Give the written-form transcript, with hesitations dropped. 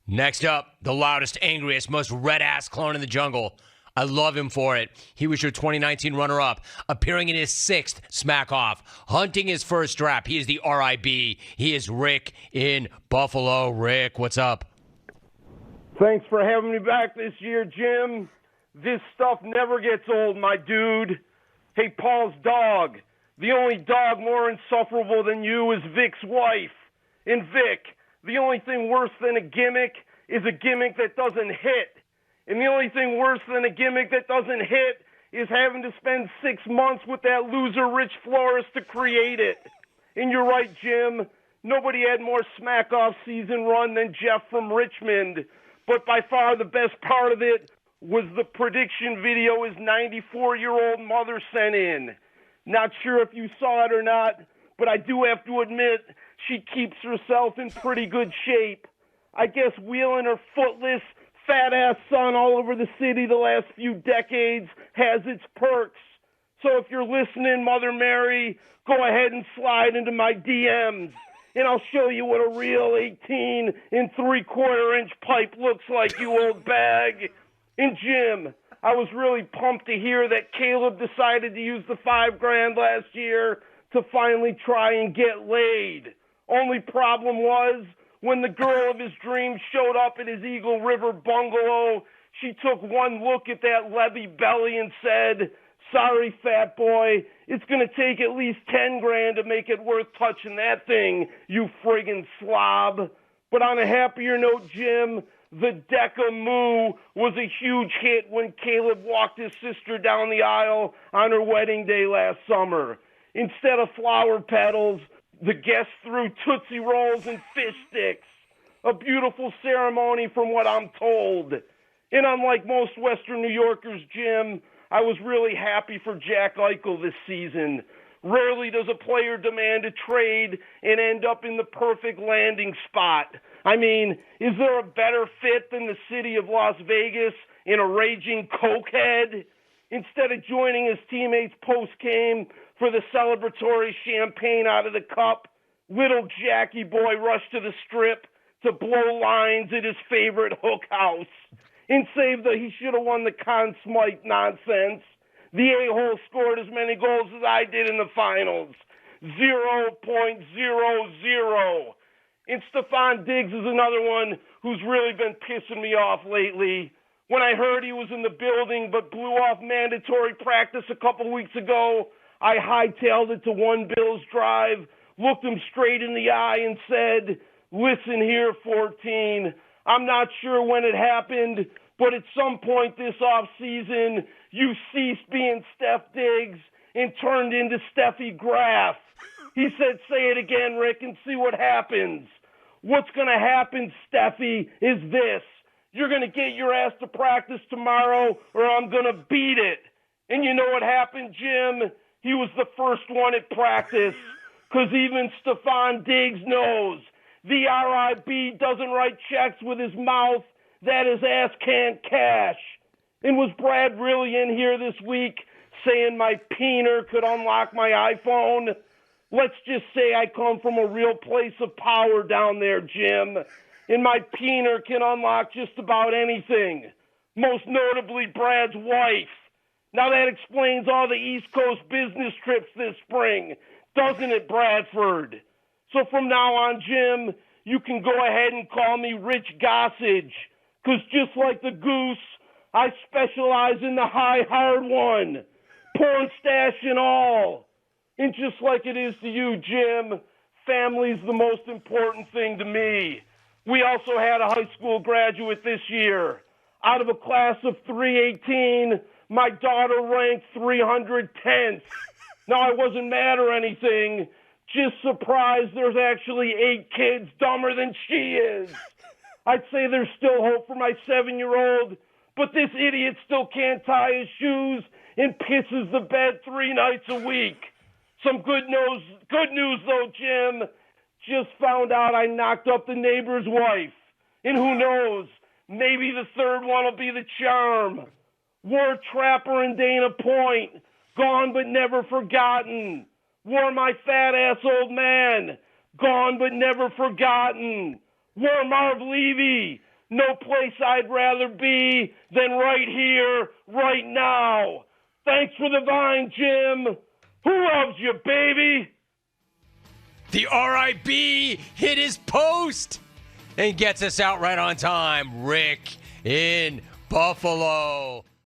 Next up, the loudest, angriest, most red-ass clone in the jungle. I love him for it. He was your 2019 runner-up, appearing in his 6th Smackoff, hunting his first strap. He is the RIB. He is Rick in Buffalo. Rick, what's up? Thanks for having me back this year, Jim. This stuff never gets old, my dude. Hey, Paul's dog. The only dog more insufferable than you is Vic's wife. And Vic, the only thing worse than a gimmick is a gimmick that doesn't hit. And the only thing worse than a gimmick that doesn't hit is having to spend 6 months with that loser Rich Flores to create it. And you're right, Jim. Nobody had more Smackoff season run than Jeff from Richmond. But by far the best part of it was the prediction video his 94-year-old mother sent in. Not sure if you saw it or not, but I do have to admit she keeps herself in pretty good shape. I guess wheeling her footless, fat-ass son all over the city the last few decades has its perks. So if you're listening, Mother Mary, go ahead and slide into my DMs, and I'll show you what a real 18 and 3/4-inch pipe looks like, you old bag. And Jim, I was really pumped to hear that Caleb decided to use the $5,000 last year to finally try and get laid. Only problem was, when the girl of his dreams showed up at his Eagle River bungalow, she took one look at that Levy belly and said, "Sorry, fat boy, it's going to take at least $10,000 to make it worth touching that thing, you friggin' slob." But on a happier note, Jim, the Deca Moo was a huge hit when Caleb walked his sister down the aisle on her wedding day last summer. Instead of flower petals, the guests threw Tootsie Rolls and fish sticks. A beautiful ceremony from what I'm told. And unlike most Western New Yorkers, Jim, I was really happy for Jack Eichel this season. Rarely does a player demand a trade and end up in the perfect landing spot. I mean, is there a better fit than the city of Las Vegas in a raging cokehead? Instead of joining his teammates post-game for the celebratory champagne out of the cup, little Jackie boy rushed to the strip to blow lines at his favorite hook house. And save the he should have won the Conn Smythe nonsense, the a-hole scored as many goals as I did in the finals. 0.00. And Stefan Diggs is another one who's really been pissing me off lately. When I heard he was in the building but blew off mandatory practice a couple weeks ago, I hightailed it to one Bills drive, looked him straight in the eye and said, "Listen here, 14. I'm not sure when it happened, but at some point this offseason, you ceased being Steph Diggs and turned into Steffi Graf." He said, "Say it again, Rick, and see what happens." What's going to happen, Steffi, is this. You're going to get your ass to practice tomorrow or I'm going to beat it. And you know what happened, Jim? He was the first one at practice because even Stefan Diggs knows the RIB doesn't write checks with his mouth that his ass can't cash. And was Brad really in here this week saying my peener could unlock my iPhone? Let's just say I come from a real place of power down there, Jim. And my peener can unlock just about anything, most notably Brad's wife. Now that explains all the East Coast business trips this spring, doesn't it, Bradford? So from now on, Jim, you can go ahead and call me Rich Gossage, because just like the goose, I specialize in the high hard one, porn stash and all. And just like it is to you, Jim, family's the most important thing to me. We also had a high school graduate this year. Out of a class of 318, my daughter ranked 310th. Now, I wasn't mad or anything, just surprised there's actually 8 kids dumber than she is. I'd say there's still hope for my 7-year-old, but this idiot still can't tie his shoes and pisses the bed 3 nights a week. Some good news though, Jim. Just found out I knocked up the neighbor's wife. And who knows, maybe the third one will be the charm. War Trapper and Dana Point, gone but never forgotten. War My Fat Ass Old Man, gone but never forgotten. War Marv Levy, No place I'd rather be than right here, right now. Thanks for the vine, Jim. Who loves you, baby? The RIB hit his post and gets us out right on time. Rick in Buffalo.